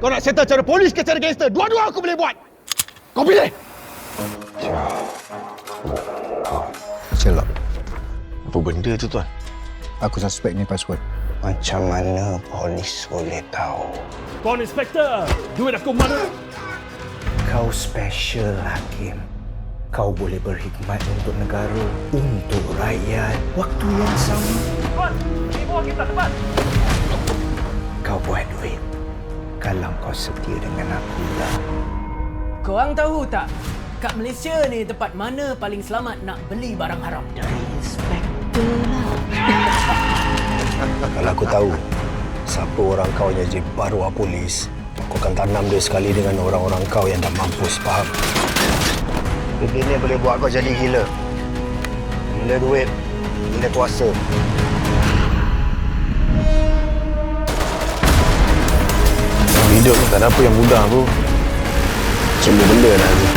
Kau nak settle cara polis ke cara gangster? Dua-dua aku boleh buat. Kau pilih. Sherlock, Apa benda tu, Tuan? aku suspek ni password. Macam mana polis boleh tahu? Tuan Inspektor, duit aku mana? Kau special, Hakim. Kau boleh berkhidmat untuk negara, untuk rakyat. Waktu yang sama. Tuan, ibu kita cepat. Kau buat duit. Kalau kau setia dengan aku lah. Korang tahu tak, kat Malaysia ni tempat mana paling selamat nak beli barang haram? Dari inspektor lah. Kalau aku tahu siapa orang kau yang jadi baruah polis, aku akan tanam dia sekali dengan orang-orang kau yang dah mampus, faham? Benda ni boleh buat kau jadi gila. Gila duit, gila kuasa. Hidup tak ada apa yang mudah, bro. Semua benda dah ada.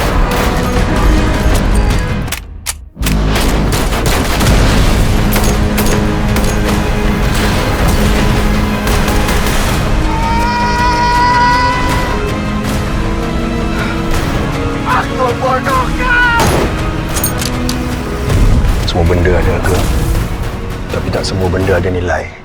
Semua benda ada harga. Tapi tak semua benda ada nilai.